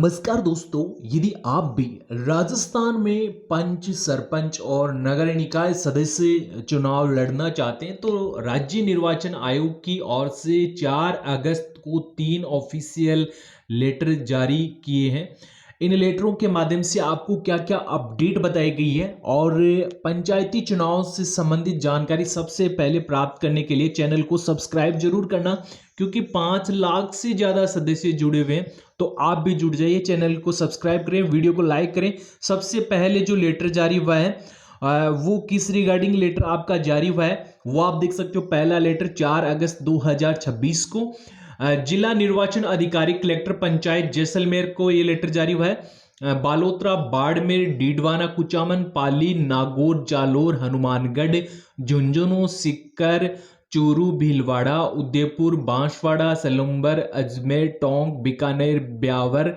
नमस्कार दोस्तों, यदि आप भी राजस्थान में पंच, सरपंच और नगर निकाय सदस्य चुनाव लड़ना चाहते हैं तो राज्य निर्वाचन आयोग की ओर से 4 अगस्त को 3 ऑफिशियल लेटर जारी किए हैं। इन लेटरों के माध्यम से आपको क्या क्या अपडेट बताई गई है और पंचायती चुनाव से संबंधित जानकारी सबसे पहले प्राप्त करने के लिए चैनल को सब्सक्राइब जरूर करना, क्योंकि 5 लाख से ज़्यादा सदस्य जुड़े हुए हैं। तो आप भी जुड़ जाइए, चैनल को सब्सक्राइब करें, वीडियो को लाइक करें। सबसे पहले जो लेटर जारी हुआ है वो किस रिगार्डिंग लेटर आपका जारी हुआ है वो आप देख सकते हो। पहला लेटर 4 अगस्त 2026 को जिला निर्वाचन अधिकारी कलेक्टर पंचायत जैसलमेर को ये लेटर जारी हुआ है। बालोतरा, बाड़मेर, डीडवाना, कुचामन, पाली, नागौर, जालोर, हनुमानगढ़, झुंझुनू, सिक्कर, चूरू, भीलवाड़ा, उदयपुर, बांसवाड़ा, सलुम्बर, अजमेर, टोंक, बीकानेर, ब्यावर,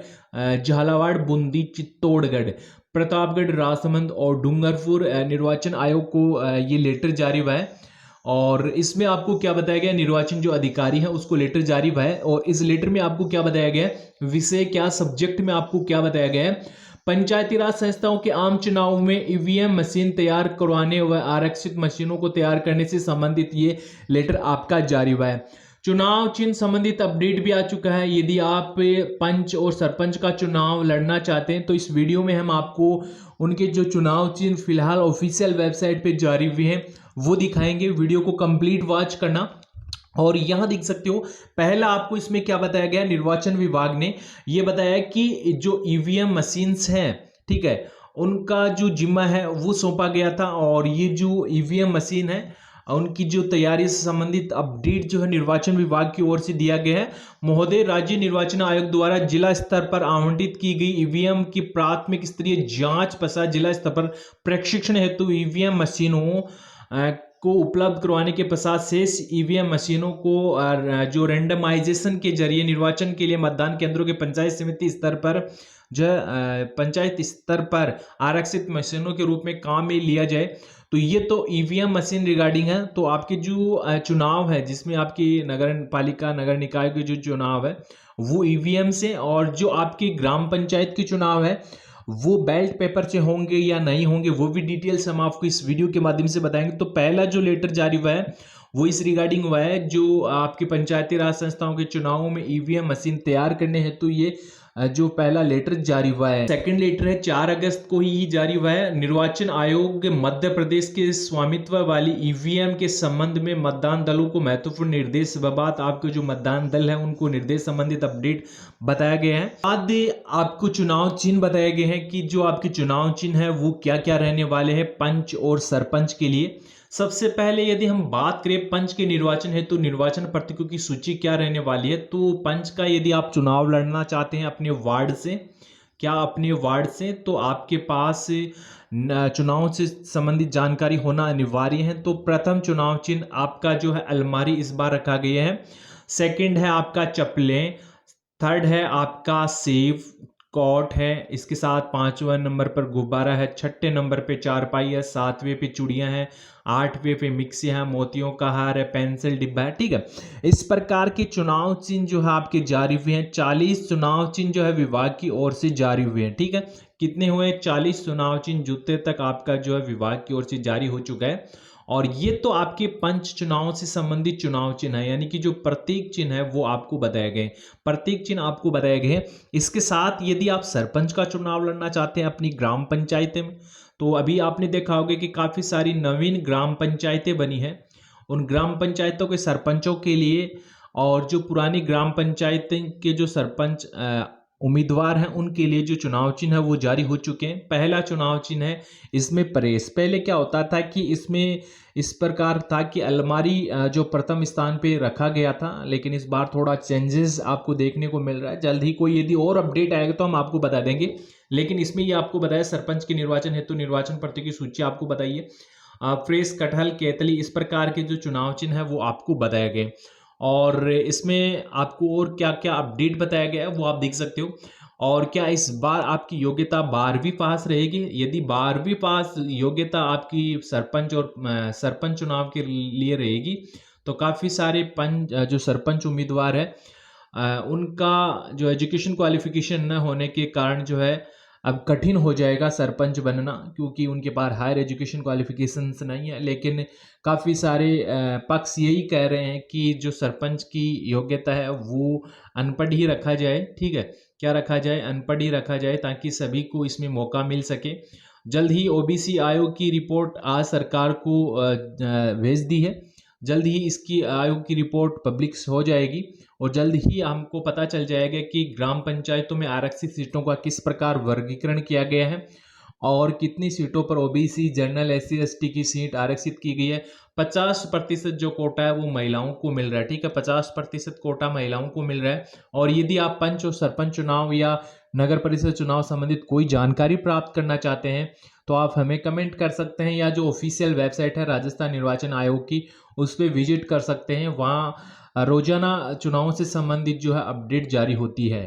झालावाड़, बूंदी, चित्तौड़गढ़, प्रतापगढ़, राजसमंद और डूंगरपुर निर्वाचन आयोग को ये लेटर जारी हुआ है। और इसमें आपको क्या बताया गया, निर्वाचन जो अधिकारी है उसको लेटर जारी हुआ है। और इस लेटर में आपको क्या बताया गया है, विषय क्या, सब्जेक्ट में आपको क्या बताया गया है, पंचायती राज संस्थाओं के आम चुनाव में ईवीएम मशीन तैयार करवाने व आरक्षित मशीनों को तैयार करने से संबंधित ये लेटर आपका जारी हुआ है। चुनाव चिन्ह संबंधित अपडेट भी आ चुका है। यदि आप पंच और सरपंच का चुनाव लड़ना चाहते हैं तो इस वीडियो में हम आपको उनके जो चुनाव चिन्ह फिलहाल ऑफिशियल वेबसाइट पे जारी हुए हैं वो दिखाएंगे। वीडियो को कंप्लीट वॉच करना। और यहां देख सकते हो, पहला आपको इसमें क्या बताया गया, निर्वाचन विभाग ने यह बताया कि जो ईवीएम मशीन्स हैं, ठीक है, उनका जो जिम्मा है वो सौंपा गया था। और ये जो ईवीएम मशीन है उनकी जो तैयारी से संबंधित अपडेट जो है निर्वाचन विभाग की ओर से दिया गया है। महोदय, राज्य निर्वाचन आयोग द्वारा जिला स्तर पर आवंटित की गई ईवीएम की प्राथमिक स्तरीय जांच पश्चात जिला स्तर पर प्रशिक्षण हेतु ईवीएम मशीनों को उपलब्ध करवाने के पश्चात शेष ईवीएम मशीनों को जो रेंडमाइजेशन के जरिए निर्वाचन के लिए मतदान केंद्रों के पंचायत समिति स्तर पर जो पंचायत स्तर पर आरक्षित मशीनों के रूप में काम में लिया जाए। तो ये तो ईवीएम मशीन रिगार्डिंग है। तो आपके जो चुनाव है जिसमें आपकी नगर पालिका, नगर निकाय के जो चुनाव है वो ईवीएम से, और जो आपकी ग्राम पंचायत के चुनाव है वो बैलेट पेपर से होंगे या नहीं होंगे वो भी डिटेल्स हम आपको इस वीडियो के माध्यम से बताएंगे। तो पहला जो लेटर जारी हुआ है वो इस रिगार्डिंग हुआ है, जो आपके पंचायती राज संस्थाओं के चुनावों में ईवीएम मशीन तैयार करने हेतु ये जो पहला लेटर जारी हुआ है। सेकंड लेटर है 4 अगस्त को ही जारी हुआ है। निर्वाचन आयोग मध्य प्रदेश के स्वामित्व वाली ईवीएम के संबंध में मतदान दलों को महत्वपूर्ण निर्देश बात आपके जो मतदान दल है उनको निर्देश संबंधित अपडेट बताया गया है। बाद आपको चुनाव चिन्ह बताए गए हैं कि जो आपके चुनाव चिन्ह है वो क्या क्या रहने वाले हैं पंच और सरपंच के लिए। सबसे पहले यदि हम बात करें पंच के निर्वाचन है तो निर्वाचन प्रतीकों की सूची क्या रहने वाली है। तो पंच का यदि आप चुनाव लड़ना चाहते हैं अपने वार्ड से, अपने वार्ड से, तो आपके पास चुनाव से संबंधित जानकारी होना अनिवार्य है। तो प्रथम चुनाव चिन्ह आपका जो है अलमारी इस बार रखा गया है। सेकंड है आपका चप्पलें। थर्ड है आपका सेव कॉट है। इसके साथ 5वें नंबर पर गुब्बारा है। 6ठे नंबर पे चारपाई है। 7वें पे चूड़ियां हैं। 8वें पे मिक्सी है। मोतियों का हार है। पेंसिल डिब्बा है। ठीक है, इस प्रकार के चुनाव चिन्ह जो है आपके जारी हुए हैं। 40 चुनाव चिन्ह जो है विभाग की ओर से जारी हुए हैं। ठीक है, कितने हुए, 40 चुनाव चिन्ह जूते तक आपका जो है विभाग की ओर से जारी हो चुका है। और ये तो आपके पंच चुनाव से संबंधित चुनाव चिन्ह है, यानी कि जो प्रतीक चिन्ह है वो आपको बताए गए, प्रतीक चिन्ह आपको बताए गए हैं। इसके साथ यदि आप सरपंच का चुनाव लड़ना चाहते हैं अपनी ग्राम पंचायत में, तो अभी आपने देखा होगा कि काफी सारी नवीन ग्राम पंचायतें बनी हैं। उन ग्राम पंचायतों के सरपंचों के लिए और जो पुरानी ग्राम पंचायतें के जो सरपंच उम्मीदवार हैं उनके लिए जो चुनाव चिन्ह है वो जारी हो चुके हैं। पहला चुनाव चिन्ह है इसमें प्रेस। पहले क्या होता था कि इसमें इस प्रकार था कि अलमारी जो प्रथम स्थान पे रखा गया था, लेकिन इस बार थोड़ा चेंजेस आपको देखने को मिल रहा है। जल्द ही कोई यदि और अपडेट आएगा तो हम आपको बता देंगे। लेकिन इसमें ये आपको बताया सरपंच के निर्वाचन हेतु निर्वाचन प्रतीक की सूची आपको बताइए। प्रेस, कटहल, केतली, इस प्रकार के जो चुनाव चिन्ह है वो आपको बताए गए। और इसमें आपको और क्या क्या अपडेट बताया गया है वो आप देख सकते हो। और क्या इस बार आपकी योग्यता 12वीं पास रहेगी। यदि 12वीं पास योग्यता आपकी सरपंच चुनाव के लिए रहेगी तो काफ़ी सारे जो सरपंच उम्मीदवार है उनका जो एजुकेशन क्वालिफिकेशन न होने के कारण जो है अब कठिन हो जाएगा सरपंच बनना, क्योंकि उनके पास हायर एजुकेशन क्वालिफिकेशंस नहीं है। लेकिन काफ़ी सारे पक्ष यही कह रहे हैं कि जो सरपंच की योग्यता है वो अनपढ़ ही रखा जाए। ठीक है, क्या रखा जाए? अनपढ़ ही रखा जाए, ताकि सभी को इसमें मौका मिल सके। जल्द ही ओबीसी आयोग की रिपोर्ट आज सरकार को भेज दी है। जल्द ही इसकी आयोग की रिपोर्ट पब्लिक हो जाएगी और जल्द ही हमको पता चल जाएगा कि ग्राम पंचायतों में आरक्षित सीटों का किस प्रकार वर्गीकरण किया गया है और कितनी सीटों पर ओबीसी, जनरल, एससी एसटी की सीट आरक्षित की गई है। 50% जो कोटा है वो महिलाओं को मिल रहा है। ठीक है, 50% कोटा महिलाओं को मिल रहा है। और यदि आप पंच और सरपंच चुनाव या नगर परिषद चुनाव संबंधित कोई जानकारी प्राप्त करना चाहते हैं तो आप हमें कमेंट कर सकते हैं, या जो ऑफिशियल वेबसाइट है राजस्थान निर्वाचन आयोग की उस पर विजिट कर सकते हैं। वहाँ रोजाना चुनावों से संबंधित जो है अपडेट जारी होती है।